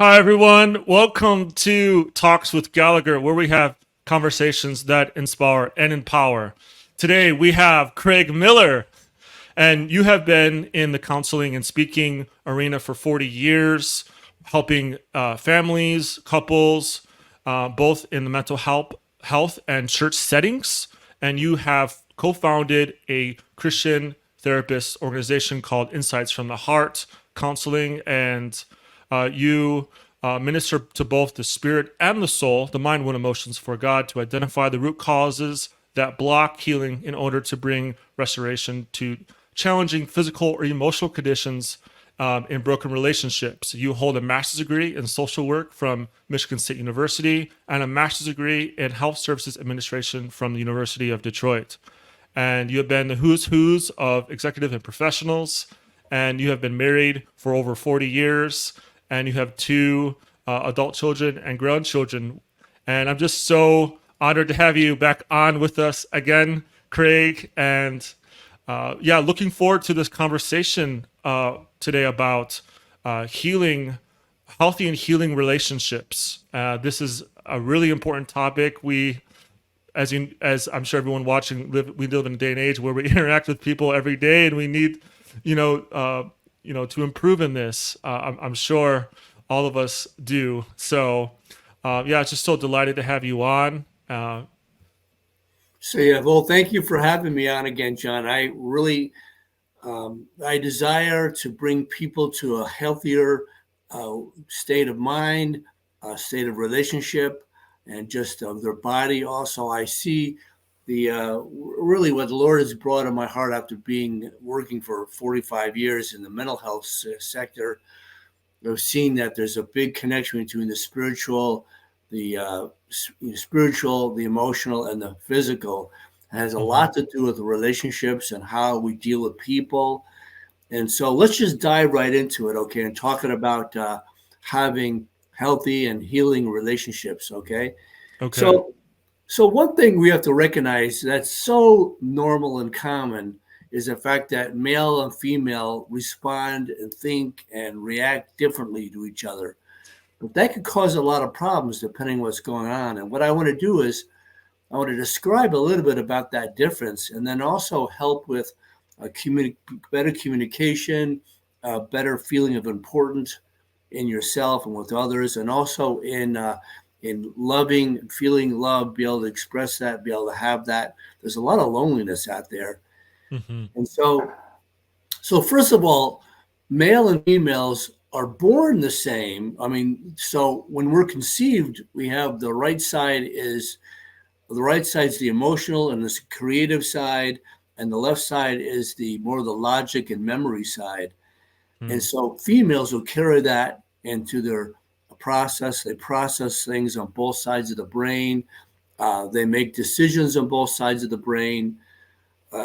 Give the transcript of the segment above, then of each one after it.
Hi, everyone. Welcome to Talks with Gallagher, where we have conversations that inspire and empower. Today, we have Craig Miller, and you have been in the counseling and speaking arena for 40 years, helping families, couples, both in the mental health and church settings. And you have co founded a Christian therapist organization called Insights from the Heart Counseling, and you minister to both the spirit and the soul, the mind, will, and emotions for God, to identify the root causes that block healing in order to bring restoration to challenging physical or emotional conditions in broken relationships. You hold a master's degree in social work from Michigan State University and a master's degree in health services administration from the University of Detroit. And you have been the who's who's of executive and professionals, and you have been married for over 40 years, and you have two adult children and grandchildren. And I'm just so honored to have you back on with us again, Craig. And looking forward to this conversation today about healing, healthy and healing relationships. This is a really important topic. As I'm sure everyone watching, we live in a day and age where we interact with people every day, and we need, to improve in this. I'm sure all of us do. So, just so delighted to have you on. Well, thank you for having me on again, John. I really, I desire to bring people to a healthier state of mind, state of relationship, and just of their body. Also, I see the really what the Lord has brought in my heart after working for 45 years in the mental health sector. I've seen that there's a big connection between the spiritual, the emotional, and the physical. It has a lot to do with the relationships and how we deal with people. And so let's just dive right into it, okay? And talking about having healthy and healing relationships, okay? Okay. So one thing we have to recognize that's so normal and common is the fact that male and female respond and think and react differently to each other. But that could cause a lot of problems depending on what's going on. And what I want to do is I want to describe a little bit about that difference and then also help with better communication, a better feeling of importance in yourself and with others, and also in loving, feeling love, be able to express that, be able to have that. There's a lot of loneliness out there. Mm-hmm. And so first of all, male and females are born the same. I mean, so when we're conceived, we have the right side is the emotional and the creative side, and the left side is the more the logic and memory side. And so females will carry that into their process. They process things on both sides of the brain. They make decisions on both sides of the brain.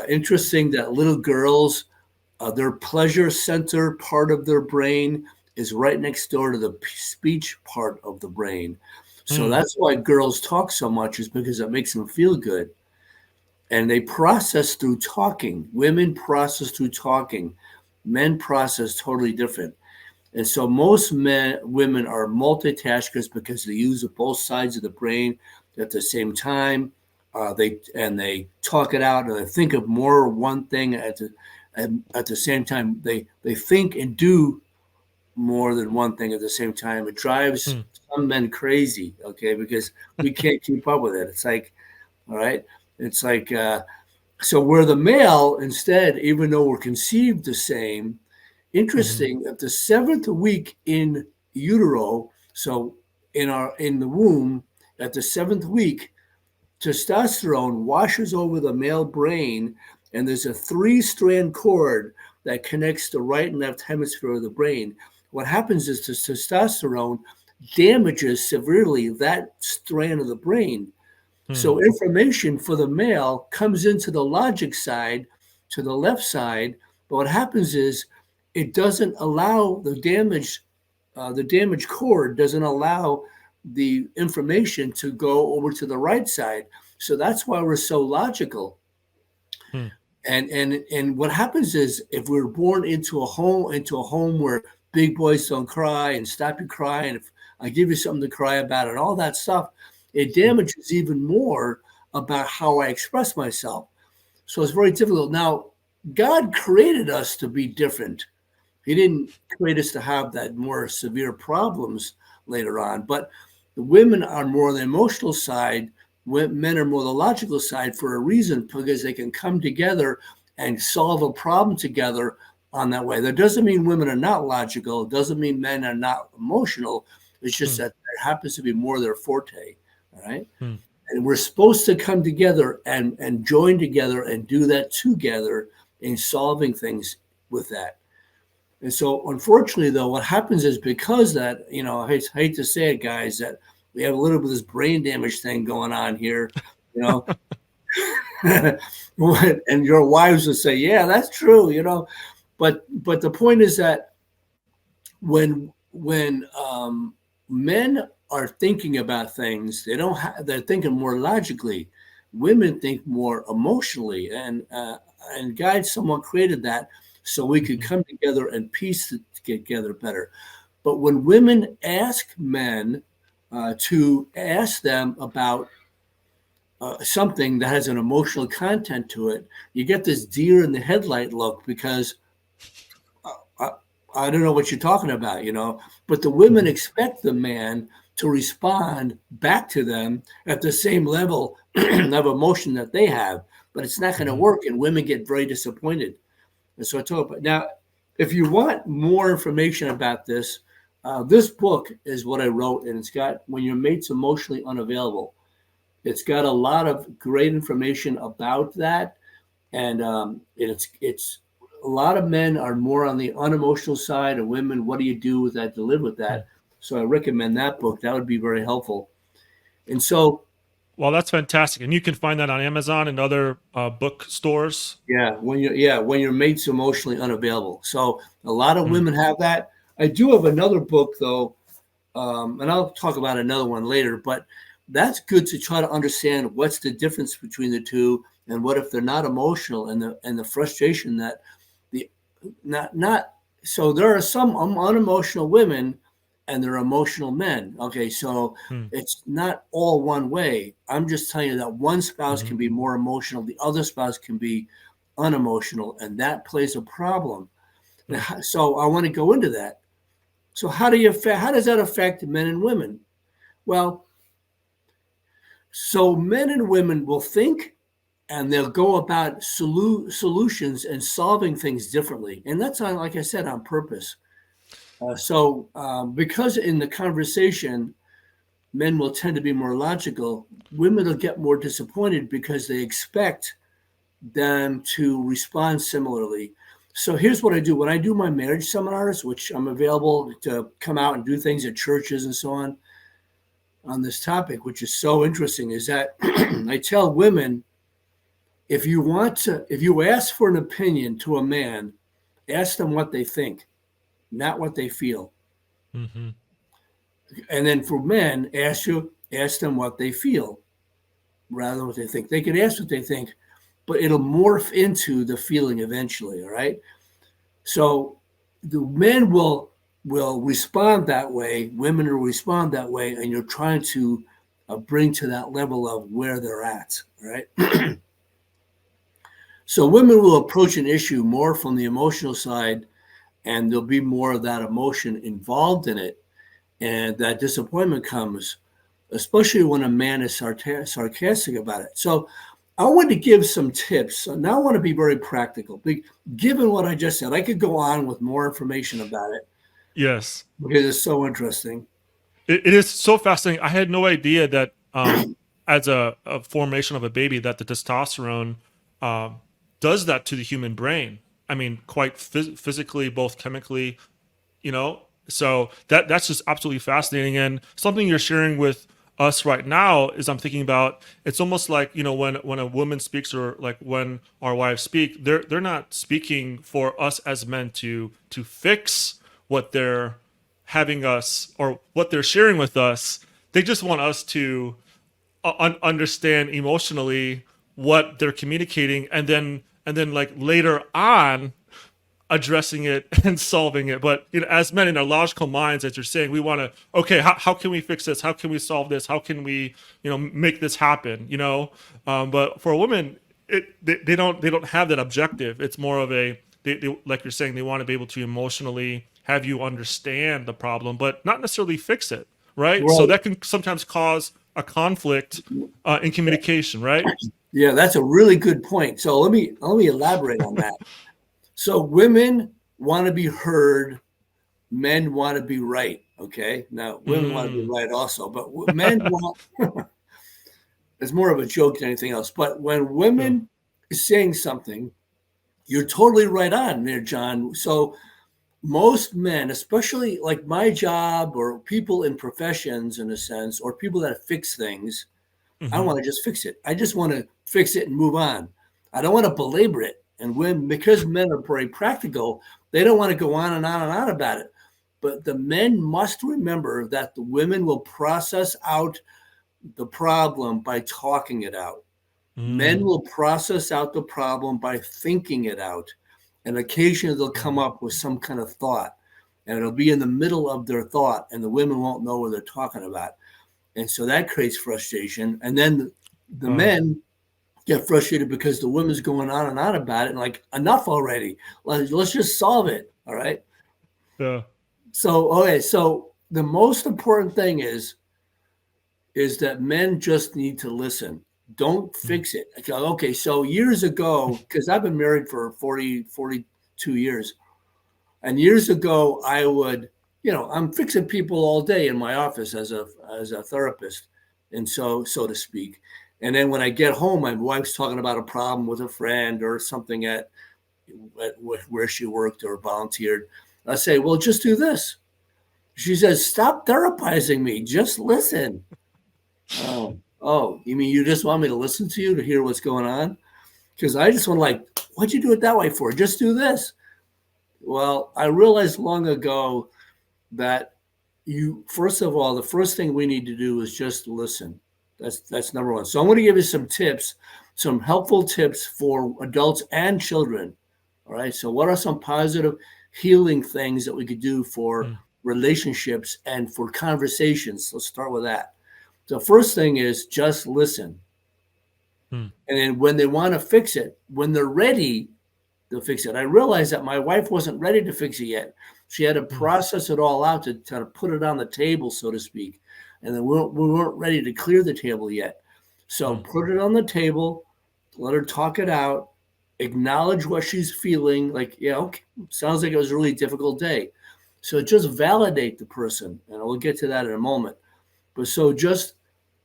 Interesting that little girls, their pleasure center part of their brain is right next door to the speech part of the brain. So that's why girls talk so much, is because it makes them feel good. And they process through talking. Women process through talking. Men process totally different. And so most women are multitaskers because they use both sides of the brain at the same time. They talk it out, and they think of more one thing at the same time. They think and do more than one thing at the same time. It drives some men crazy, okay, because we can't keep up with it. It's like, all right, it's like so we're the male instead, even though we're conceived the same. Interesting, at the 7th week in utero, so in the womb, at the 7th week, testosterone washes over the male brain, and there's a 3-strand cord that connects the right and left hemisphere of the brain. What happens is the testosterone damages severely that strand of the brain. So information for the male comes into the logic side, to the left side, but what happens is it doesn't allow the damaged cord doesn't allow the information to go over to the right side. So that's why we're so logical. And what happens is if we're born into a home where big boys don't cry and stop your crying. If I give you something to cry about and all that stuff, it damages even more about how I express myself. So it's very difficult. Now, God created us to be different. He didn't create us to have that more severe problems later on. But the women are more on the emotional side. Men are more the logical side for a reason, because they can come together and solve a problem together on that way. That doesn't mean women are not logical. It doesn't mean men are not emotional. It's just Hmm. that it happens to be more their forte. All right. Hmm. And we're supposed to come together and join together and do that together in solving things with that. And so, unfortunately, though, what happens is, because that, I hate to say it, guys, that we have a little bit of this brain damage thing going on here, you know, and your wives will say, yeah, that's true, but the point is that when men are thinking about things, they're thinking more logically. Women think more emotionally, and God somewhat created that so we could Mhm. come together and piece it together better. But when women ask men to ask them about something that has an emotional content to it, you get this deer in the headlight look, because I, I don't know what you're talking about. But the women Mhm. expect the man to respond back to them at the same level of emotion that they have, but it's not going to Mhm. work, and women get very disappointed. And so I talk about now. If you want more information about this, this book is what I wrote, and it's got "When Your Mate's Emotionally Unavailable." It's got a lot of great information about that, and it's a lot of men are more on the unemotional side, and women, what do you do with that to live with Hmm. that? So I recommend that book. That would be very helpful. And so, Well, that's fantastic, and you can find that on Amazon and other bookstores. when your mate's emotionally unavailable. So a lot of Hmm. women have that. I do have another book though, and I'll talk about another one later. But that's good to try to understand what's the difference between the two, and what if they're not emotional, and the frustration that the not so there are some unemotional women, and there are emotional men. Okay, so Hmm. it's not all one way. I'm just telling you that one spouse Mhm. can be more emotional, the other spouse can be unemotional, and that plays a problem. Hmm. So I want to go into that. So how does that affect men and women? Well, so men and women will think, and they'll go about solutions and solving things differently, and that's on, like I said, on purpose. Because in the conversation, men will tend to be more logical, women will get more disappointed because they expect them to respond similarly. So here's what I do when I do my marriage seminars, which I'm available to come out and do things at churches and so on this topic, which is so interesting, is that I tell women, if you ask for an opinion to a man, ask them what they think, not what they feel. Mhm. And then for men, ask them what they feel rather than what they think. They can ask what they think, but it'll morph into the feeling eventually. All right. So the men will respond that way, women will respond that way, and you're trying to bring to that level of where they're at. All right. So women will approach an issue more from the emotional side, and there'll be more of that emotion involved in it, and that disappointment comes, especially when a man is sarcastic about it. So I want to give some tips. So now I want to be very practical. Given what I just said, I could go on with more information about it Yes. because it's so interesting. It is so fascinating. I had no idea that as a formation of a baby, that the testosterone um, does that to the human brain. I mean, quite physically, both chemically, So that's just absolutely fascinating, and something you're sharing with us right now is I'm thinking about. It's almost like when a woman speaks, or like when our wives speak, they're not speaking for us as men to fix what they're having us, or what they're sharing with us. They just want us to understand emotionally what they're communicating, and then like later on, addressing it and solving it. But as men in our logical minds, as you're saying, we want to, okay, how can we fix this? How can we solve this? How can we, make this happen? But for a woman, they don't have that objective. It's more of they, like you're saying, they want to be able to emotionally have you understand the problem, but not necessarily fix it, right? So Right. that can sometimes cause a conflict in communication, right? Yeah, that's a really good point. So let me elaborate on that. So women want to be heard, men want to be right. Okay, now women want to be Mm. right also, but men want. It's more of a joke than anything else. But when Yeah. women is saying something, you're totally right on there, John. So most men, especially like my job or people in professions in a sense, or people that fix things, I don't Hmm. want to just fix it. I just want to fix it and move on. I don't want to belabor it. And when because men are very practical, they don't want to go on and on and on about it. But the men must remember that the women will process out the problem by talking it out. Men Mm. will process out the problem by thinking it out. And occasionally they'll come Mm. up with some kind of thought. And it'll be in the middle of their thought, and the women won't know what they're talking about. And so that creates frustration. And then the Wow. men get frustrated because the women's going on and on about it and like, enough already. Let's just solve it. All right. Yeah. So, okay. So the most important thing is that men just need to listen. Don't Mm. fix it. Okay. So years ago, because I've been married for 42 years, and years ago, I would, I'm fixing people all day in my office as a therapist, and so to speak. And then when I get home, my wife's talking about a problem with a friend or something at where she worked or volunteered. I say, well, just do this. She says, stop therapizing me. Just listen. Oh, you mean you just want me to listen to you to hear what's going on? Because I just want to like, what'd you do it that way for? Just do this. Well, I realized long ago that you first of all, the first thing we need to do is just listen. That's number one. So I'm going to give you some tips, some helpful tips for adults and children. All right. So what are some positive healing things that we could do for Mm. relationships and for conversations? Let's start with that. The first thing is just listen. Mm. And then when they want to fix it, when they're ready, they'll fix it. I realized that my wife wasn't ready to fix it yet. She had to Mm. process it all out to kind of put it on the table, so to speak. And then we weren't ready to clear the table yet. So Mm. put it on the table, let her talk it out, acknowledge what she's feeling. Like, yeah, okay, sounds like it was a really difficult day. So just validate the person. And we'll get to that in a moment. But so just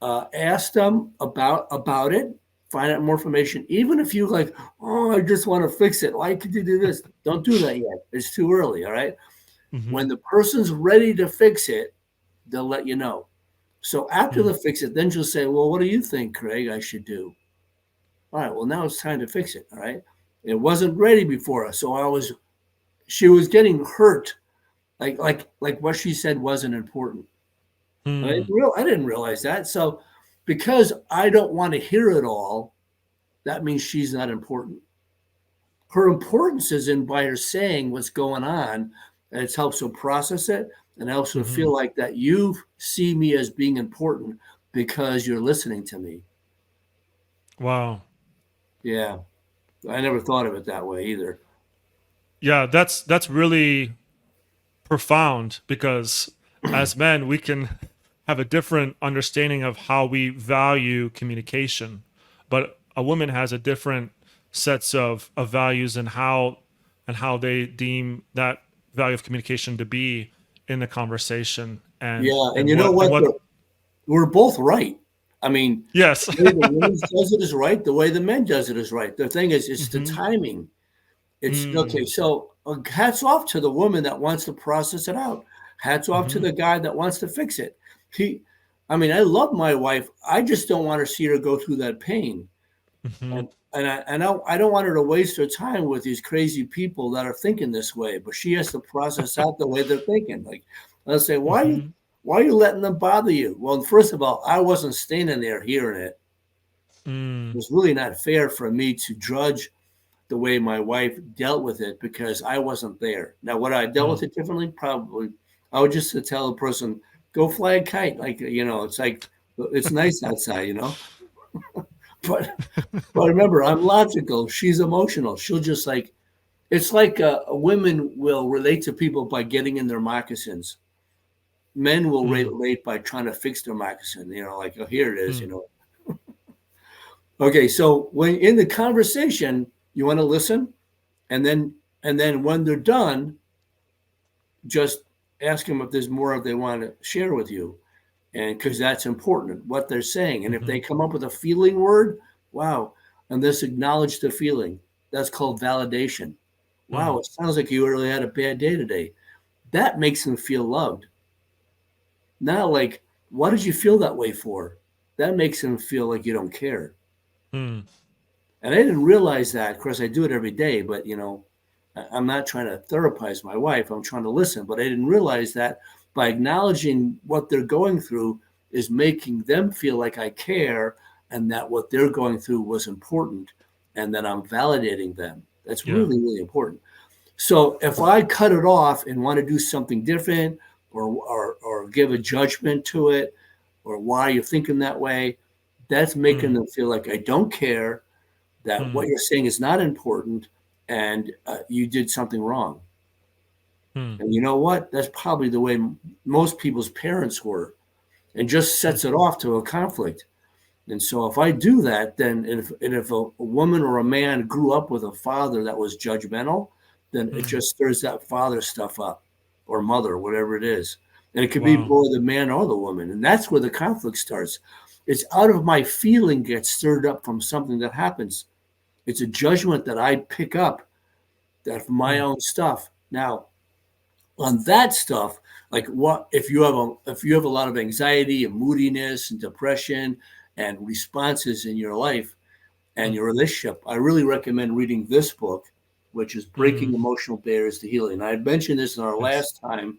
ask them about it, find out more information. Even if you like, oh, I just want to fix it. Why could you do this? Don't do that yet. It's too early. All right. Hmm. When the person's ready to fix it, they'll let you know. So after Mm. the fix it, then she'll say, well, what do you think, Craig, I should do? All right. Well, now it's time to fix it. All right. It wasn't ready before us, so she was getting hurt. Like what she said wasn't important. Mm. I didn't realize that. So because I don't want to hear it all, that means she's not important. Her importance is in by her saying what's going on, and it helps her process it and helps her Hmm. feel like that you see me as being important because you're listening to me. Wow. Yeah, I never thought of it that way either. Yeah, that's really profound because as men we can have a different understanding of how we value communication, but a woman has a different sets of values and how they deem that value of communication to be in the conversation and Yeah, and and you know what and what? what We're both right. I mean, yes. the way the woman does it is right. The way the men does it is right. The thing is, it's the Hmm. timing. It's Mm. okay. So hats off to the woman that wants to process it out. Hats off to Hmm. the guy that wants to fix it. He, I mean, I love my wife. I just don't want to see her go through that pain. Hmm. And I don't want her to waste her time with these crazy people that are thinking this way. But she has to process out the way they're thinking. Like, I'll say, Hmm. why are you letting them bother you? Well, first of all, I wasn't standing there hearing it. It Mm. was really not fair for me to judge the way my wife dealt with it because I wasn't there. Now, would I dealt with Mm. it differently? Probably. I would just tell a person, go fly a kite. Like, it's like, it's nice outside, but, but remember, I'm logical. She's emotional. She'll just like, it's like women will relate to people by getting in their moccasins. Men will Mm. relate by trying to fix their moccasin, like, oh, here it is, Mm. Okay, so when in the conversation, you want to listen, and then when they're done, just ask them if there's more they want to share with you, and because that's important what they're saying. And if Mm-hmm. they come up with a feeling word, wow, and just acknowledge the feeling. That's called validation. Wow, Mm. it sounds like you really had a bad day today. That makes them feel loved. Not like, what did you feel that way for? That makes them feel like you don't care. Mm. And I didn't realize that. Of course, I do it every day, but I'm not trying to therapize my wife. I'm trying to listen. But I didn't realize that by acknowledging what they're going through is making them feel like I care and that what they're going through was important and that I'm validating them. That's Yeah. really, really important. So if I cut it off and want to do something different or give a judgment to it or why you're thinking that way, that's making Mm. them feel like I don't care, that what Mm. you're saying is not important and you did something wrong. Mm. And you know what? That's probably the way most people's parents were, and just Mm. sets it off to a conflict. And so if I do that, then if a woman or a man grew up with a father that was judgmental, then it Mm. just stirs that father stuff up, or mother, whatever it is. And it could be Wow. both the man or the woman. And that's where the conflict starts. It's out of my feeling gets stirred up from something that happens. It's a judgment that I pick up that from my Mm. own stuff. Now, on that stuff, like what if you have a lot of anxiety and moodiness and depression and responses in your life and Mm. your relationship, I really recommend reading this book, which is Mm. Breaking Emotional Barriers to Healing. I had mentioned this in our Yes. last time,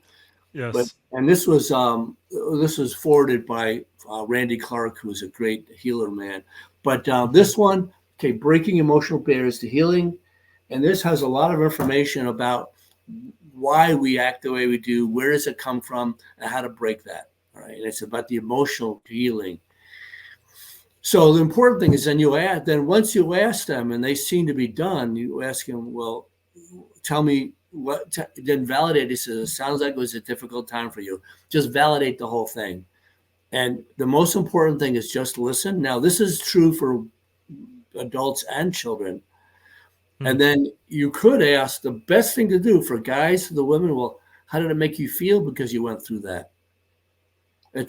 but Yes. and this was forwarded by Randy Clark, who's a great healer man. But Mm-hmm. this one, okay, Breaking Emotional Barriers to Healing, and this has a lot of information about why we act the way we do, where does it come from, and how to break that. All right, and it's about the emotional healing. So the important thing is then once you ask them and they seem to be done, you ask them, well, tell me then validate. He says, it sounds like it was a difficult time for you. Just validate the whole thing. And the most important thing is just listen. Now, this is true for adults and children. Mm. And then you could ask the best thing to do for guys, the women, well, how did it make you feel because you went through that?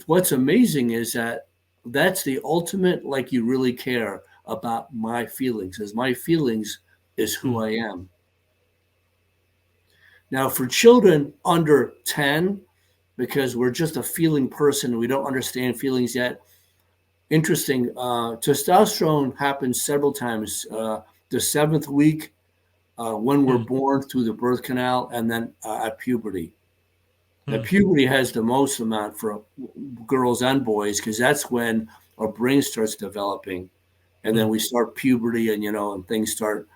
What's amazing is that that's the ultimate, like you really care about my feelings, as my feelings is who Mm. I am. Now, for children under 10, because we're just a feeling person, we don't understand feelings yet. Interesting. Testosterone happens several times. The seventh week, when we're Mm. born through the birth canal, and then at puberty. Now, Mm. puberty has the most amount for girls and boys because that's when our brain starts developing, and then Mm. we start puberty, and things start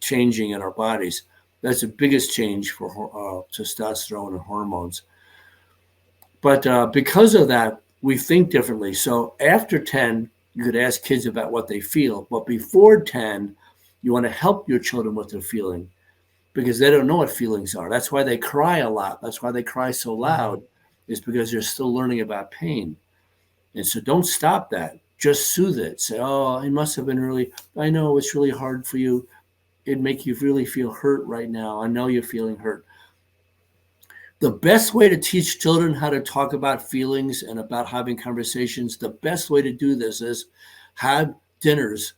changing in our bodies. That's the biggest change for testosterone and hormones. But because of that, we think differently. So after 10, you could ask kids about what they feel. But before 10, you want to help your children with their feeling because they don't know what feelings are. That's why they cry a lot. That's why they cry so Mm-hmm. loud, is because they're still learning about pain. And so don't stop that. Just soothe it. Say, oh, it must have been really, I know it's really hard for you. It'd make you really feel hurt right now. I know you're feeling hurt. The best way to teach children how to talk about feelings and about having conversations, the best way to do this is have dinners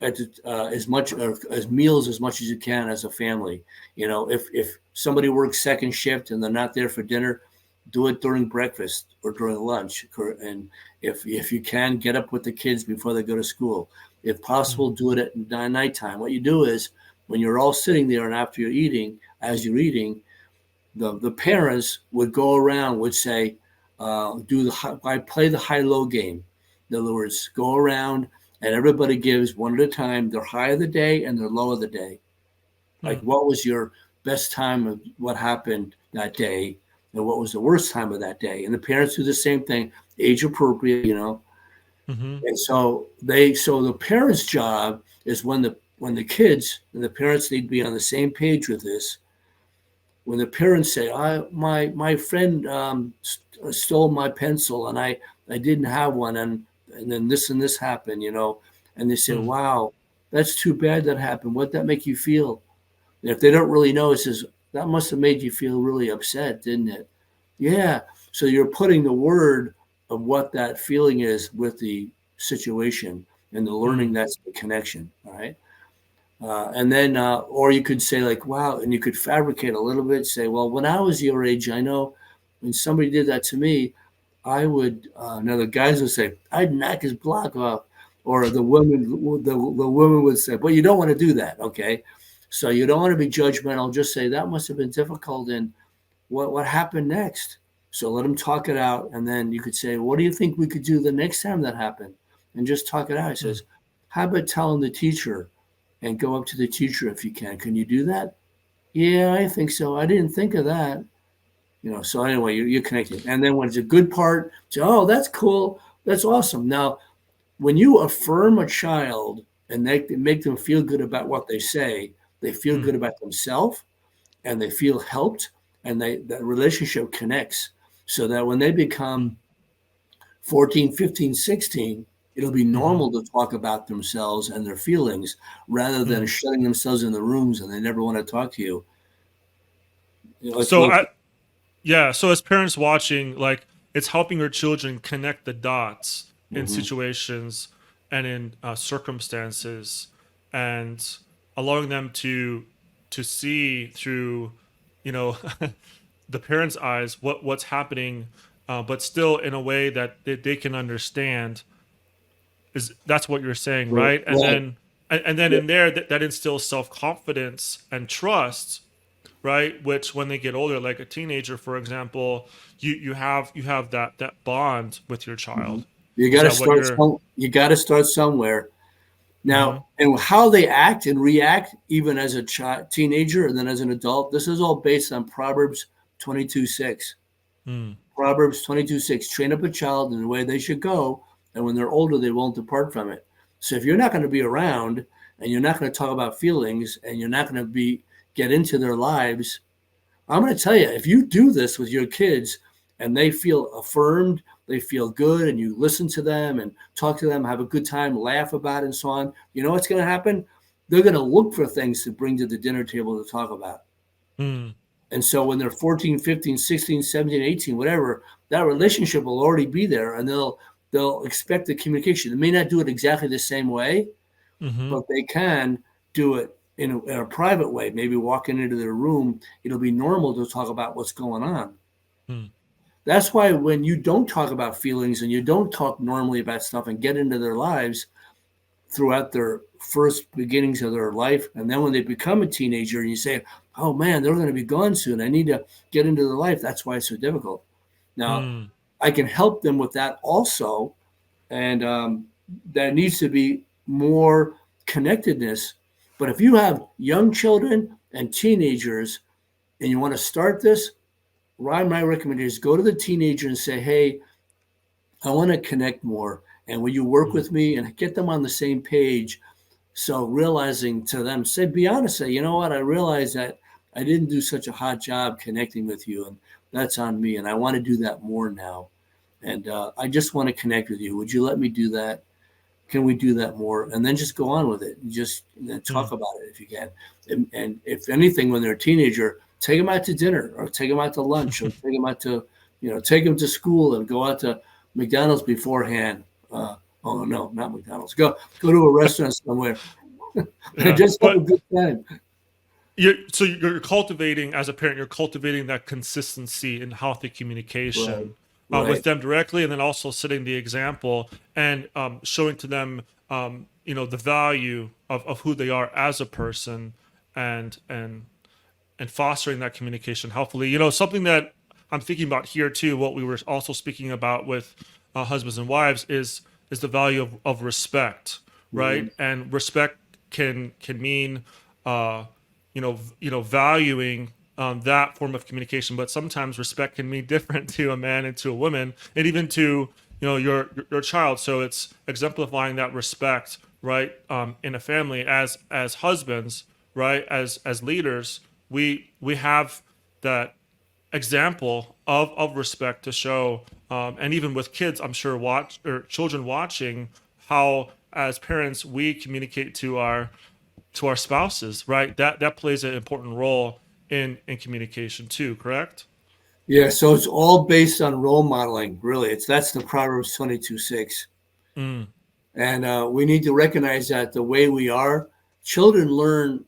at as much as meals as much as you can as a family. If somebody works second shift and they're not there for dinner, do it during breakfast or during lunch. And if you can, get up with the kids before they go to school. If Mm. possible, do it at nighttime. What you do is when you're all sitting there and after you're eating, as you're eating, the parents would go around, would say, I play the high low game. In other words, go around and everybody gives one at a time their high of the day and their low of the day. Like, Mm, what was your best time of what happened that day, and what was the worst time of that day? And the parents do the same thing, age appropriate, mm-hmm, And so the parents' job is when the kids and the parents need to be on the same page with this. When the parents say, my friend stole my pencil and I didn't have one, and then this and this happened, and they say, mm, wow, that's too bad that happened. What'd that make you feel? And if they don't really know, it says, that must have made you feel really upset, didn't it? Yeah. So you're putting the word of what that feeling is with the situation, and the learning, mm, that's the connection. All right. And then, or you could say, like, wow, and you could fabricate a little bit, say, well, when I was your age, I know when somebody did that to me, I would, now the guys would say, I'd knock his block off. Or the woman would say, but you don't want to do that. Okay. So you don't want to be judgmental. Just say, that must have been difficult. And what happened next? So let them talk it out. And then you could say, what do you think we could do the next time that happened? And just talk it out. He mm. says, how about telling the teacher and go up to the teacher if you can? Can you do that? Yeah, I think so. I didn't think of that. So anyway, you're connected. And then when it's a good part, say, oh, that's cool. That's awesome. Now, when you affirm a child and they make them feel good about what they say, they feel Mm, good about themselves and they feel helped, and that relationship connects, so that when they mm, become 14, 15, 16, it'll be mm-hmm, normal to talk about themselves and their feelings rather than mm. shutting themselves in the rooms and they never want to talk to you. It's So one. I, yeah, so as parents watching, like it's helping your children connect the dots in Mhm. situations and in circumstances, and allowing them to see through, you know, the parents' eyes what's happening, but still in a way that they can understand. Is that's what you're saying, Right. right? Right. And then Yeah. in there that instills self confidence and trust, right? Which when they get older, like a teenager, for example, you have that bond with your Mhm. child. You Is got to that what start. you're? You got to start somewhere. Mm-hmm. Now, and how they act and react, even as a teenager and then as an adult, this is all based on Proverbs 22:6. Mm, Proverbs 22:6. Train up a child in the way they should go, and when they're older, they won't depart from it. So if you're not going to be around and you're not going to talk about feelings and you're not going to get into their lives, I'm going to tell you, if you do this with your kids and they feel affirmed, they feel good, and you listen to them and talk to them, have a good time, laugh about it, and so on, you know what's going to happen? They're going to look for things to bring to the dinner table to talk about. mm, And so when they're 14, 15, 16, 17, 18, whatever, that relationship will already be there, and they'll expect the communication. They may not do it exactly the same way, mm-hmm. but they can do it in a private way. Maybe walking into their room, it'll be normal to talk about what's going on. Mm, That's why when you don't talk about feelings and you don't talk normally about stuff and get into their lives throughout their first beginnings of their life, and then when they become a teenager and you say, oh man, they're going to be gone soon, I need to get into their life, that's why it's so difficult. Now, mm, I can help them with that also, and there needs to be more connectedness. But if you have young children and teenagers and you want to start this, Ryan, my recommendation is go to the teenager and say, hey, I want to connect more. And will you work mm, with me and get them on the same page? So realizing to them, say, be honest, say, you know what? I realize that I didn't do such a hot job connecting with you, and that's on me. And I want to do that more now. And I just want to connect with you. Would you let me do that? Can we do that more? And then just go on with it. Just talk mm, about it if you can. And if anything, when they're a teenager, take them out to dinner or take them out to lunch or take them out to, take them to school and go out to McDonald's beforehand. Oh no, not McDonald's. Go to a restaurant somewhere and yeah, just have a but good time. you're cultivating as a parent. You're cultivating that consistency in healthy Right, communication with right. them directly, and then also setting the example and showing to them, the value of who they are as a person, and and fostering that communication helpfully. Something that I'm thinking about here too, what we were also speaking about with husbands and wives is the value of respect, Mm-hmm. right? And respect can mean, uh, valuing that form of communication. But sometimes respect can mean different to a man and to a woman, and even to your child. So it's exemplifying that respect, right, in a family as husbands, right, as leaders. We have that example of respect to show, and even with kids, I'm sure watch or children watching how as parents we communicate to our spouses, right? That plays an important role in communication too. Correct? Yeah, so it's all based on role modeling, really. That's the Proverbs 22:6. Mm, And we need to recognize that the way we are, children learn.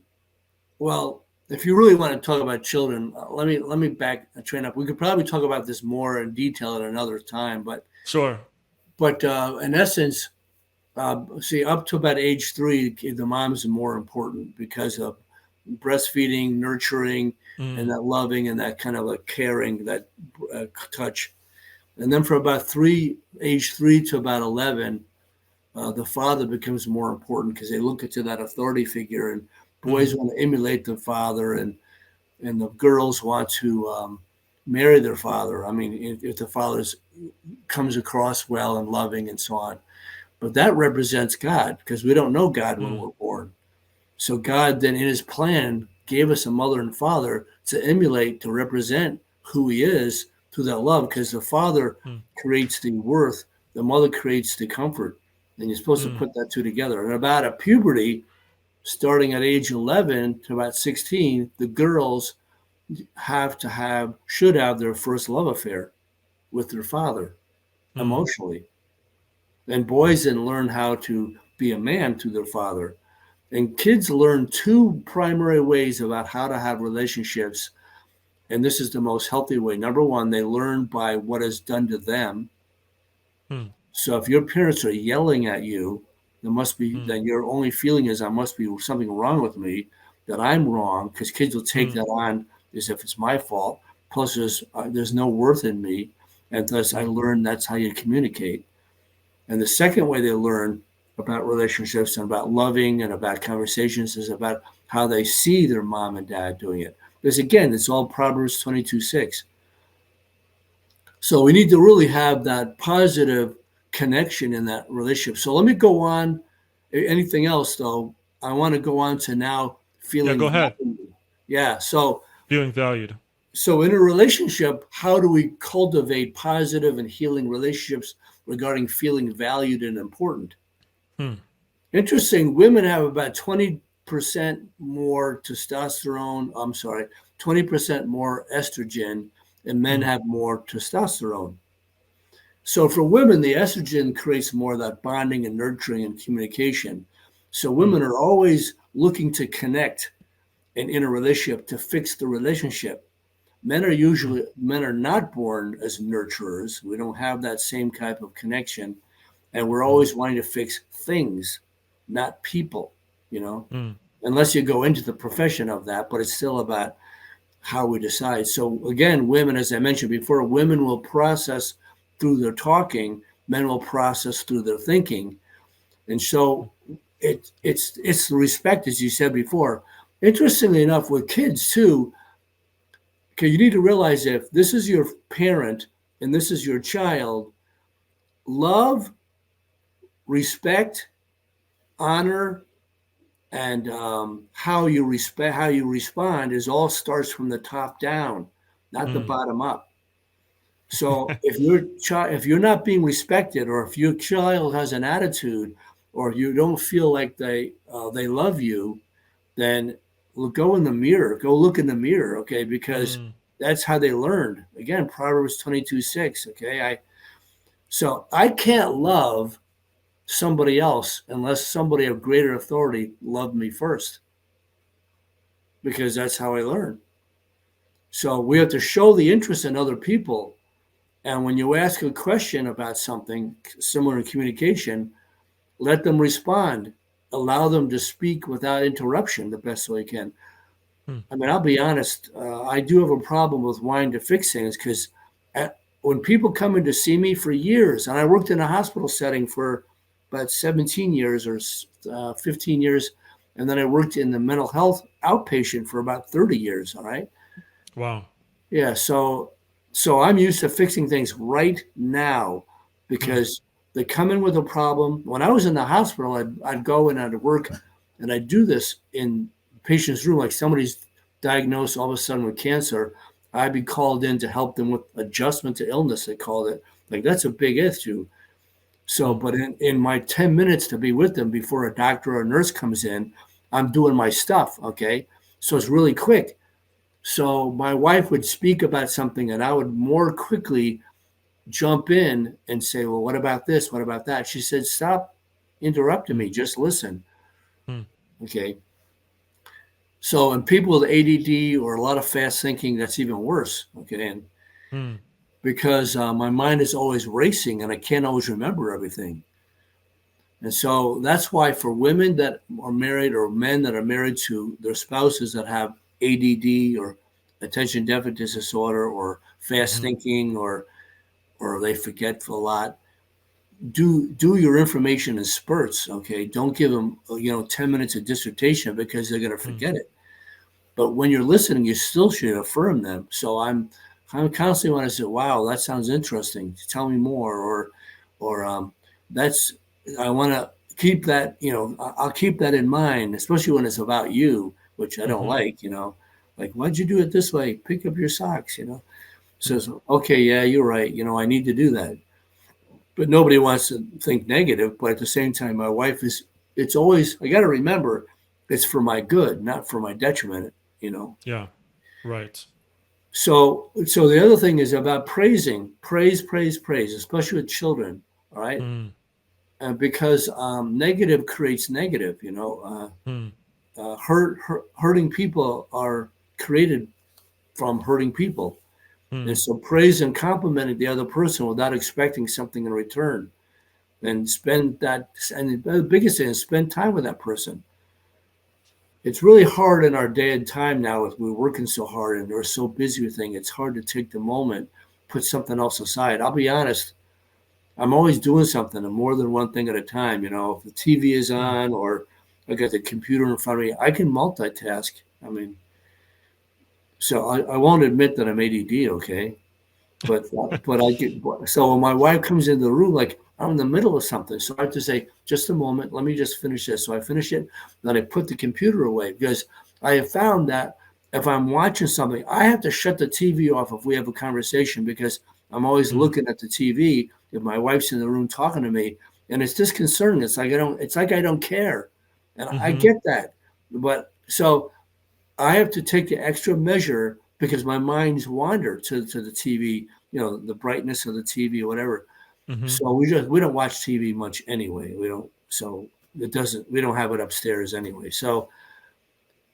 Well, if you really want to talk about children, let me back train up. We could probably talk about this more in detail at another time, sure. but in essence, see, up to about age 3, the mom's more important because of breastfeeding, nurturing, and Mm, that loving and that kind of a caring, that touch. And then from about age 3 to about 11, the father becomes more important because they look into that authority figure, and mm, boys want to emulate the father, and the girls want to marry their father. I mean, if the father comes across well and loving and so on. But that represents God because we don't know God when mm, we're born. So God then in his plan gave us a mother and father to emulate, to represent who he is through that love, because the father mm, creates the worth, the mother creates the comfort. And you're supposed to mm, put that two together. And about a puberty, starting at age 11 to about 16, the girls should have their first love affair with their father mm, emotionally. And boys then learn how to be a man to their father. And kids learn two primary ways about how to have relationships. And this is the most healthy way. Number one, they learn by what is done to them. mm, So if your parents are yelling at you, mm, then your only feeling is there must be something wrong with me, that I'm wrong, because kids will take mm, that on as if it's my fault. Plus, there's no worth in me, and thus I mm, learned that's how you communicate. And the second way they learn about relationships and about loving and about conversations is about how they see their mom and dad doing it. Because again, it's all Proverbs 22:6. So we need to really have that positive connection in that relationship. So let me go on. Anything else, though? I want to go on to now yeah, go feeling ahead. valued. Yeah. Feeling valued. So in a relationship, how do we cultivate positive and healing relationships regarding feeling valued and important? Mm, Interesting. Women have about 20% more testosterone. I'm sorry, 20% more estrogen, and men mm, have more testosterone. So for women, the estrogen creates more of that bonding and nurturing and communication. So mm, women are always looking to connect and in a relationship to fix the relationship. mm, Men are not born as nurturers. We don't have that same type of connection, and we're mm, always wanting to fix things, not people. You know, mm, unless you go into the profession of that, but it's still about how we decide. So again, women, as I mentioned before, women will process through their talking, men will process through their thinking, and so it's the respect, as you said before. Interestingly enough, with kids too, okay, you need to realize if this is your parent and this is your child, love, respect, honor, and how you respond is all starts from the top down, not the mm, bottom up. So if you're not being respected, or if your child has an attitude, or you don't feel like they love you, then go in the mirror. Go look in the mirror, okay? Because mm, that's how they learned. Again, Proverbs 22:6. Okay, I can't love somebody else unless somebody of greater authority loved me first, because that's how I learn. So we have to show the interest in other people. And when you ask a question about something similar in communication, let them respond. Allow them to speak without interruption the best way you can. mm, I mean, I'll be honest, I do have a problem with wanting to fix things because when people come in to see me for years, and I worked in a hospital setting for about 17 years or 15 years, And then I worked in the mental health outpatient for about 30 years. All right. Wow. Yeah. So I'm used to fixing things right now Mm, because they come in with a problem. When I was in the hospital, I'd go and I'd work and I'd do this in patient's room, like somebody's diagnosed all of a sudden with cancer. I'd be called in to help them with adjustment to illness, they called it. Like that's a big issue. So, mm, but in my 10 minutes to be with them before a doctor or a nurse comes in, I'm doing my stuff. Okay. So it's really quick. So my wife would speak about something and I would more quickly jump in and say, well, what about this? What about that? She said, stop interrupting mm, me. Just listen. mm, Okay. So, in people with ADD or a lot of fast thinking, that's even worse. Okay. And mm, because my mind is always racing and I can't always remember everything. And so that's why for women that are married or men that are married to their spouses that have ADD or attention deficit disorder or fast mhm, thinking or they forget a lot, do your information in spurts. Okay, don't give them 10 minutes of dissertation because they're going to mm, forget it. But when you're listening, you still should affirm them. So I'm constantly when I say, "Wow, that sounds interesting. Tell me more," or that's I want to keep that. I'll keep that in mind, especially when it's about you, which I don't mhm, like. Like why'd you do it this way? Pick up your socks. mm, Says, okay, yeah, you're right. I need to do that. But nobody wants to think negative. But at the same time, my wife is. It's always I got to remember, it's for my good, not for my detriment. You know. yeah. Right. So the other thing is about praising, praise, praise, praise, especially with children. All right, Mm, because negative creates negative. mm, Hurting people are created from hurting people, and mm, so praise and complimenting the other person without expecting something in return, and spend that. And the biggest thing is spend time with that person. It's really hard in our day and time now with we're working so hard and we're so busy with things. It's hard to take the moment, put something else aside. I'll be honest, I'm always doing something and more than one thing at a time. If the TV is mm, on or I got the computer in front of me, I can multitask. I mean, so I won't admit that I'm ADD, okay? But I get so when my wife comes into the room, like I'm in the middle of something, so I have to say, just a moment, let me just finish this. So I finish it, then I put the computer away because I have found that if I'm watching something, I have to shut the TV off if we have a conversation because I'm always mm, looking at the TV if my wife's in the room talking to me, and it's disconcerting. It's like I don't care, and I mhm, get that, but so I have to take the extra measure because my mind's wander to the TV, the brightness of the TV or whatever. mhm, So we don't watch TV much anyway. We don't so it doesn't we don't have it upstairs anyway. So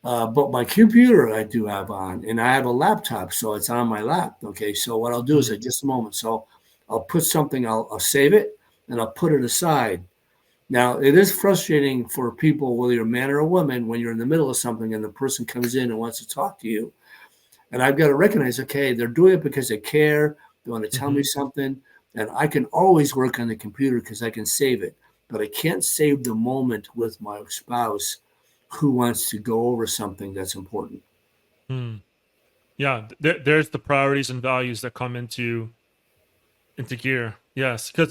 but my computer I do have on and I have a laptop, so it's on my lap. Okay. So what I'll do is mm, at just a moment. So I'll put something, I'll save it and I'll put it aside. Now, it is frustrating for people, whether you're a man or a woman, when you're in the middle of something and the person comes in and wants to talk to you. And I've got to recognize, okay, they're doing it because they care. They want to tell me mhm, something. And I can always work on the computer because I can save it. But I can't save the moment with my spouse who wants to go over something that's important. mm. Yeah. There's the priorities and values that come into gear. Yes, because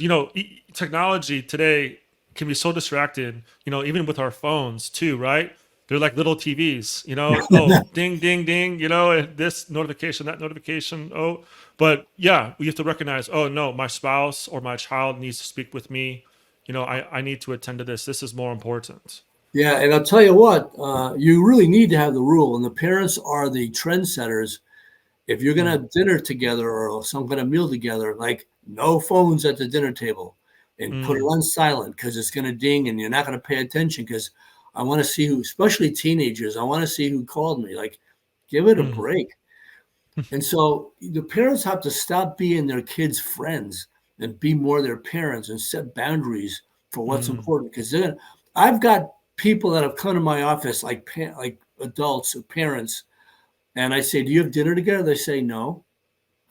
technology today can be so distracted. Even with our phones too, right? They're like little TVs. Oh, ding, ding, ding. This notification, that notification. Oh, but yeah, we have to recognize. Oh no, my spouse or my child needs to speak with me. I need to attend to this. This is more important. Yeah, and I'll tell you what, you really need to have the rule, and the parents are the trendsetters. If you're going to Mm, have dinner together or some kind of meal together, like no phones at the dinner table and put it mm, on silent because it's going to ding and you're not going to pay attention because I want to see who, especially teenagers, I want to see who called me. Like, give it a mm, break. And so the parents have to stop being their kids' friends and be more their parents and set boundaries for what's mm, important. Because then I've got people that have come to my office, like adults or parents, and I say, "Do you have dinner together?" They say, "No."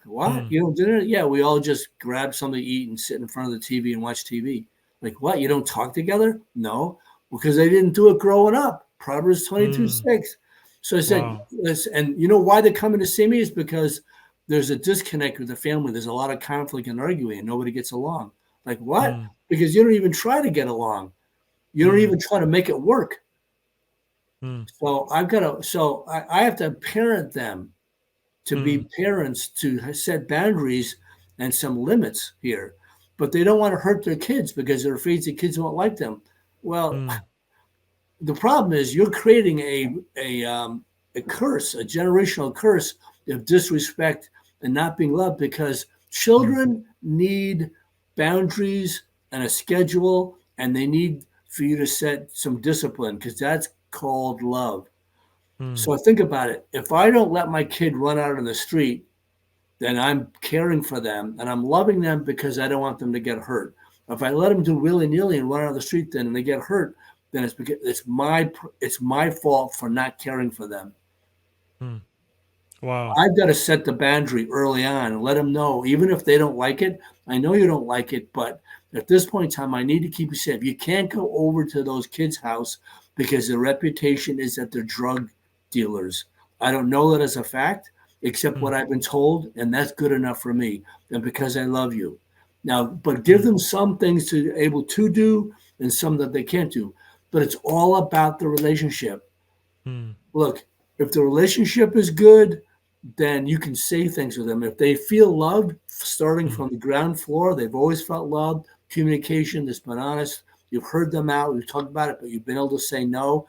What? mm, You don't dinner? Yeah, we all just grab something to eat and sit in front of the TV and watch TV. Like what? You don't talk together? No, because they didn't do it growing up. Proverbs 22, Mm. 6. So I said, Wow. and you know why they're coming to see me is because there's a disconnect with the family. There's a lot of conflict and arguing, and nobody gets along. Like, what? Mm. Because you don't even try to get along. You don't Mm. even try to make it work. Mm. So I have to parent them to Mm. be parents, to set boundaries and some limits here. But they don't want to hurt their kids because they're afraid the kids won't like them. Well, Mm. the problem is you're creating a curse, a generational curse of disrespect and not being loved, because Mm. children need boundaries and a schedule, and they need for you to set some discipline, because that's called love. Mm. So think about it. If I don't let my kid run out on the street, then I'm caring for them and I'm loving them because I don't want them to get hurt. If I let them do willy nilly and run out of the street, then and they get hurt, then it's because it's my fault for not caring for them. Mm. Wow. I've got to set the boundary early on and let them know, even if they don't like it. I know you don't like it, but at this point in time, I need to keep you safe. You can't go over to those kids' house because their reputation is that they're drug dealers. I don't know that as a fact, except Mm. what I've been told, and that's good enough for me. And because I love you. Now, but give Mm. them some things to able to do and some that they can't do. But it's all about the relationship. Mm. Look, if the relationship is good, then you can say things with them. If they feel loved, starting Mm. from the ground floor, they've always felt loved, communication that's been honest, you've heard them out, we've talked about it, but you've been able to say no.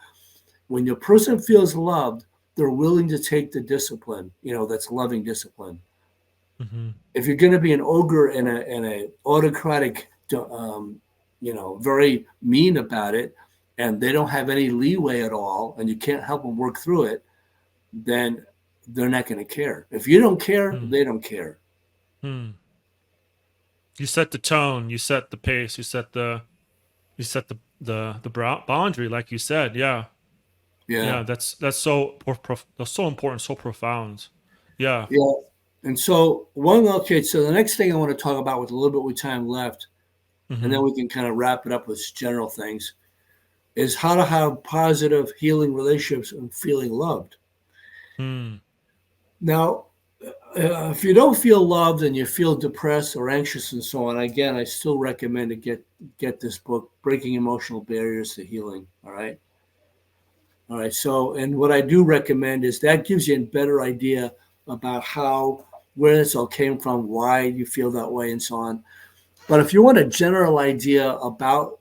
When your person feels loved, they're willing to take the discipline, that's loving discipline. Mhm. If you're going to be an ogre and a autocratic, very mean about it, and they don't have any leeway at all, and you can't help them work through it, then they're not going to care. If you don't care, Mm. they don't care. Mm. You set the tone, you set the pace, you set the boundary, like you said. Yeah. Yeah, Yeah, that's that's so important, so profound. Yeah. yeah. And okay. So the next thing I want to talk about with a little bit of time left, and then Mhm. we can kind of wrap it up with general things, is how to have positive healing relationships and feeling loved. Mm. Now, if you don't feel loved and you feel depressed or anxious and so on, again, I still recommend to get this book, Breaking Emotional Barriers to Healing. All right. So, and what I do recommend is that gives you a better idea about where this all came from, why you feel that way, and so on. But if you want a general idea about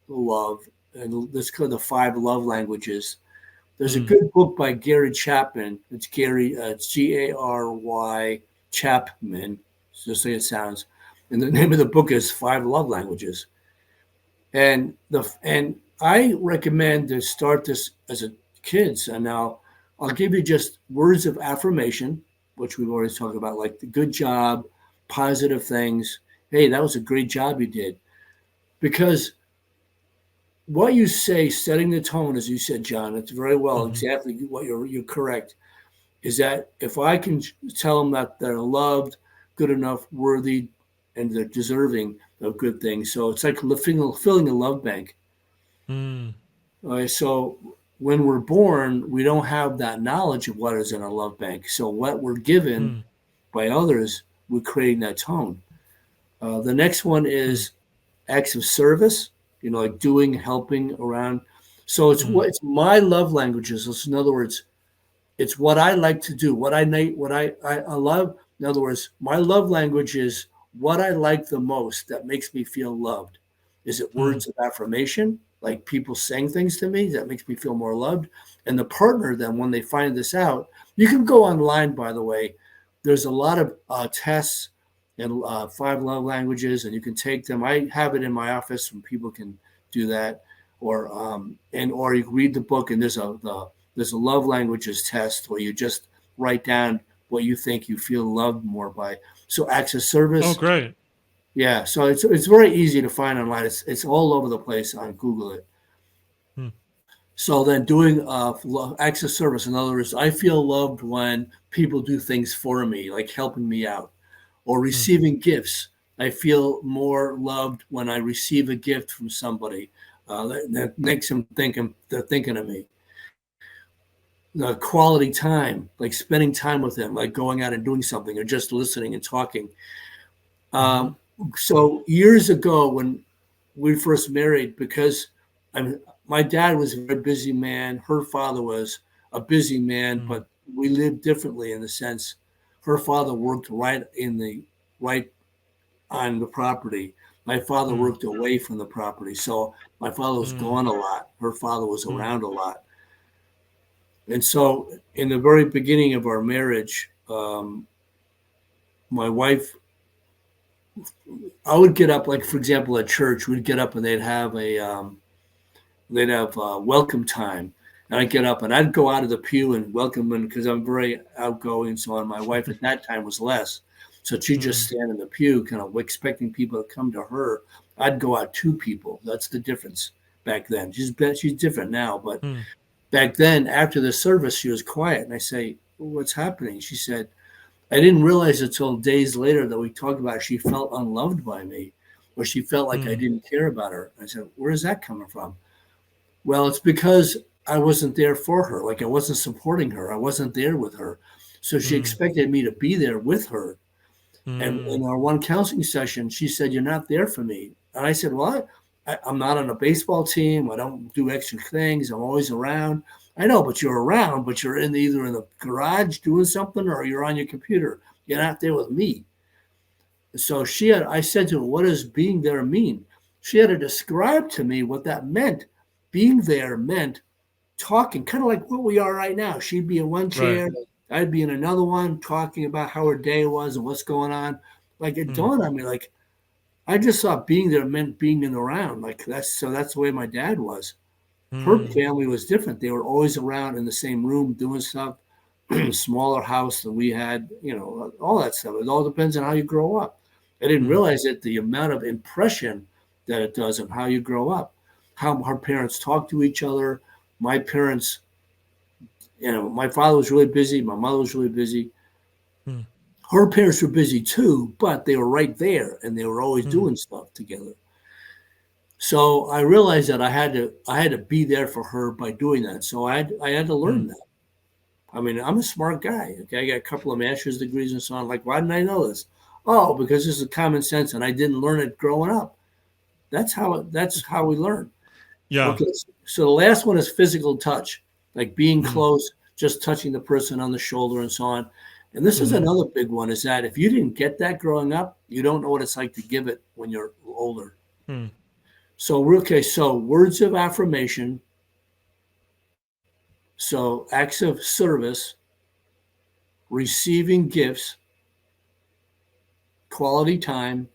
love, and let's call the five love languages, there's a Mm. good book by Gary Chapman. It's Gary Chapman, just like it sounds. And the name of the book is Five Love Languages. And I recommend to start this as a kids. And now I'll give you just words of affirmation, which we've already talked about, like the good job, positive things. Hey, that was a great job you did. Because what you say, setting the tone, as you said, John, it's very well Mhm. exactly what you're correct. Is that if I can tell them that they're loved, good enough, worthy, and they're deserving of good things. So it's like filling a love bank. Mm. So when we're born, we don't have that knowledge of what is in our love bank. So what we're given Mm. by others, we're creating that tone. The next one Mm. is acts of service, like doing, helping around. So Mm. it's my love languages. So in other words, it's what I like to do, what I love. In other words, my love language is what I like the most that makes me feel loved. Is it Mm. words of affirmation, like people saying things to me that makes me feel more loved? And the partner, then, when they find this out, you can go online, by the way. There's a lot of tests and five love languages, and you can take them. I have it in my office, and people can do that, or you can read the book, and there's a love languages test where you just write down what you think you feel loved more by. So acts of Oh, service, great. yeah. So it's very easy to find online. It's all over the place on Google it. Mm. So then doing acts of service. In other words, I feel loved when people do things for me, like helping me out, or Mm. receiving gifts. I feel more loved when I receive a gift from somebody that makes them think they're thinking of me. the quality time, like spending time with them, like going out and doing something or just listening and talking. Mm-hmm. Um, so years ago, when we first married, because I'm, my dad was a very busy man, her father was a busy man, Mm, but we lived differently in the sense her father worked right on the property. My father mm, worked away from the property, so my father was mm, gone a lot. Her father was mm, around a lot, and so in the very beginning of our marriage, my wife, I would get up, like for example, at church, we'd get up and they'd have welcome time, and I'd get up and I'd go out of the pew and welcome them because I'm very outgoing and so on. My wife at that time was less, so she'd just mm, stand in the pew, kind of expecting people to come to her. I'd go out to people. That's the difference back then. She's different now, but mm, back then, after the service, she was quiet, and I say, "What's happening?" She said, I didn't realize until days later that we talked about she felt unloved by me, or she felt like I mm, didn't care about her. I said, "Where is that coming from?" Well, it's because I wasn't there for her. Like I wasn't supporting her. I wasn't there with her. So she mm, expected me to be there with her. And mm, in our one counseling session, she said, "You're not there for me." And I said, "Well, I'm not on a baseball team. I don't do extra things. I'm always around." I know, but you're around, but you're either in the garage doing something or you're on your computer. You're not there with me. So I said to her, "What does being there mean?" She had to describe to me what that meant. Being there meant talking, kind of like what we are right now. She'd be in one right. chair, I'd be in another one, talking about how her day was and what's going on. Like it Mm, dawned on me, like I just thought being there meant being in around. Like that's the way my dad was. Her mm, family was different. They were always around in the same room doing stuff. Smaller house than we had, all that stuff. It all depends on how you grow up. I didn't mm, realize it, the amount of impression that it does on how you grow up, how our parents talk to each other. My parents, my father was really busy. My mother was really busy. mm, Her parents were busy too, but they were right there and they were always mm, doing stuff together. So I realized that I had to be there for her by doing that. So I had to mm. learn that. I mean, I'm a smart guy. Okay, I got a couple of master's degrees and so on. Like, why didn't I know this? Oh, because this is common sense, and I didn't learn it growing up. That's how we learn. Yeah. Okay, so the last one is physical touch, like being Mm, close, just touching the person on the shoulder and so on. And this is mm-hmm. another big one: is that if you didn't get that growing up, you don't know what it's like to give it when you're older. Mm, So words of affirmation, so acts of service, receiving gifts, quality time,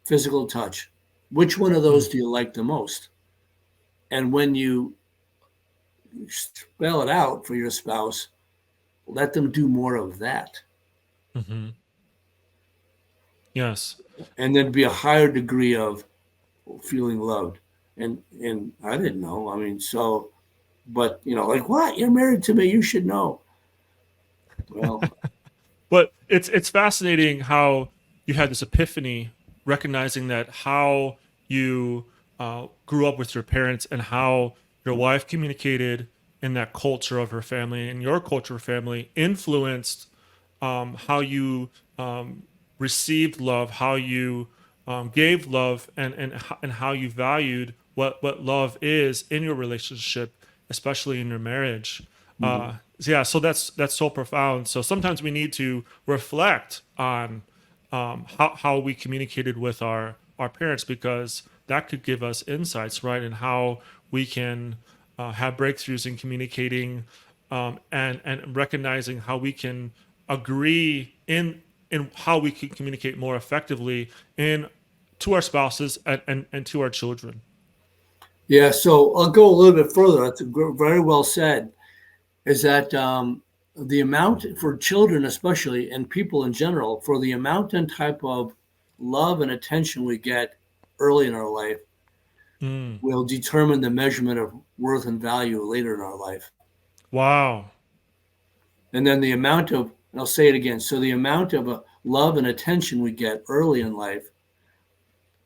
physical touch. Which one of mm, those do you like the most? And when you spell it out for your spouse, let them do more of that. mm-hmm. Yes. And then be a higher degree of feeling loved. And I didn't know. I mean, so but like what? You're married to me, you should know. Well, But it's fascinating how you had this epiphany, recognizing that how you grew up with your parents and how your wife communicated in that culture of her family and your culture of family influenced how you received love, how you gave love, and how you valued what love is in your relationship, especially in your marriage. mhm. Yeah, so that's so profound. So sometimes we need to reflect on how we communicated with our parents because that could give us insights, right, and how we can have breakthroughs in communicating and recognizing how we can agree in how we can communicate more effectively in to our spouses and to our children. Yeah, so I'll go a little bit further. That's very well said. Is that the amount for children, especially, and people in general, for the amount and type of love and attention we get early in our life Mm. will determine the measurement of worth and value later in our life. Wow. And then and I'll say it again. So the amount of love and attention we get early in life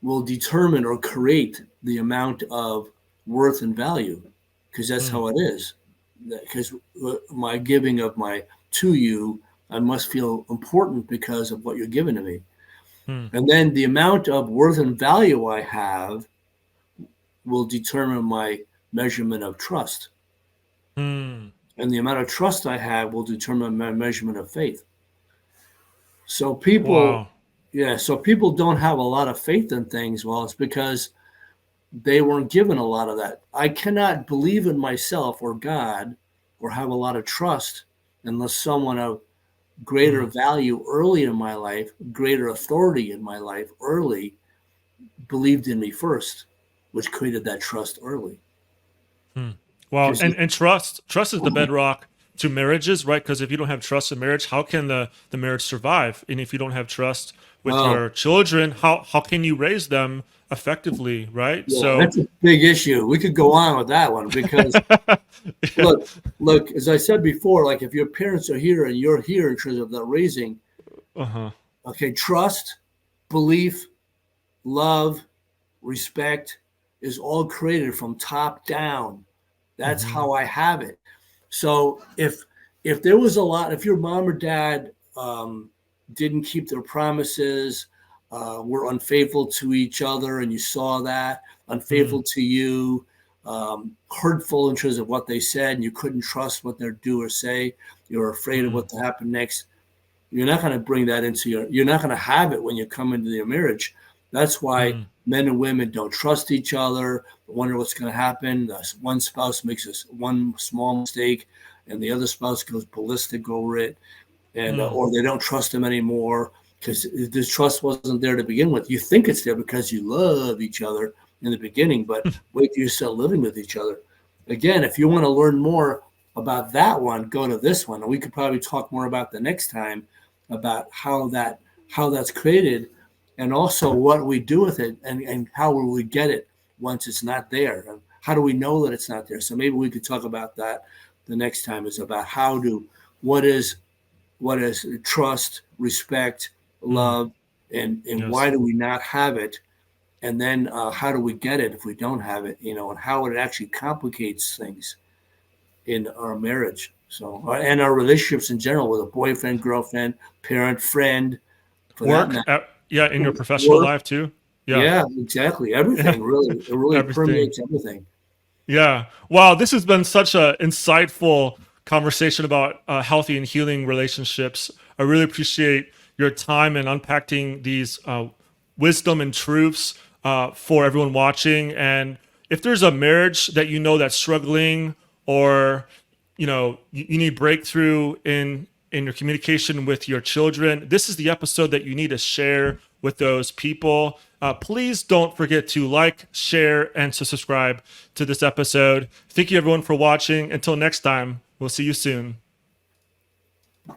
will determine or create the amount of worth and value because that's Mm. how it is. because my giving of my to you, I must feel important because of what you're giving to me. Hmm. And then the amount of worth and value I have will determine my measurement of trust. Hmm. And the amount of trust I have will determine my measurement of faith. So people, Wow. yeah, so people don't have a lot of faith in things. Well, it's because they weren't given a lot of that. I cannot believe in myself or God or have a lot of trust unless someone of greater Hmm. value early in my life, greater authority in my life early, believed in me first, which created that trust early. Hmm. Well, Because and trust is the bedrock to marriages, right? Because if you don't have trust in marriage, how can the marriage survive? And if you don't have trust with oh your children, how can you raise them effectively, right? yeah, So that's a big issue. We could go on with that one because yeah. look, as I said before, like if your parents are here and you're here in terms of the raising, Uh-huh. okay, trust, belief, love, respect is all created from top down. That's Hmm. how I have it. So if there was a lot, if your mom or dad didn't keep their promises, were unfaithful to each other, and you saw that, Hmm. unfaithful to you, hurtful in terms of what they said, and you couldn't trust what they do or say, you're afraid of Hmm. what to happen next. You're not going to bring that into you're not going to have it when you come into your marriage. That's why Hmm. men and women don't trust each other, wonder what's going to happen. One spouse makes one small mistake and the other spouse goes ballistic over it, and Hmm. or they don't trust them anymore because this trust wasn't there to begin with. You think it's there because you love each other in the beginning, but wait till you start living with each other. Again, if you want to learn more about that one, go to this one, and we could probably talk more about the next time about how that's created, and also what we do with it, and how will we get it once it's not there, and how do we know that it's not there. So maybe we could talk about that the next time. Is about how do what is trust, respect, Hmm. love, and Yes. why do we not have it? And then how do we get it if we don't have it? And how it actually complicates things in our marriage. So and our relationships in general with a boyfriend, girlfriend, parent, friend, for that Work, matter. yeah, in your professional Work. life too. Yeah. Yeah, exactly. Yeah. Everything really, it really Everything. permeates everything. Yeah. Wow. This has been such a insightful conversation about healthy and healing relationships. I really appreciate your time and unpacking these wisdom and truths for everyone watching. And if there's a marriage that you know that's struggling, or you need breakthrough in your communication with your children, this is the episode that you need to share with those people. Please don't forget to like, share, and to subscribe to this episode. Thank you everyone for watching. Until next time, we'll see you soon.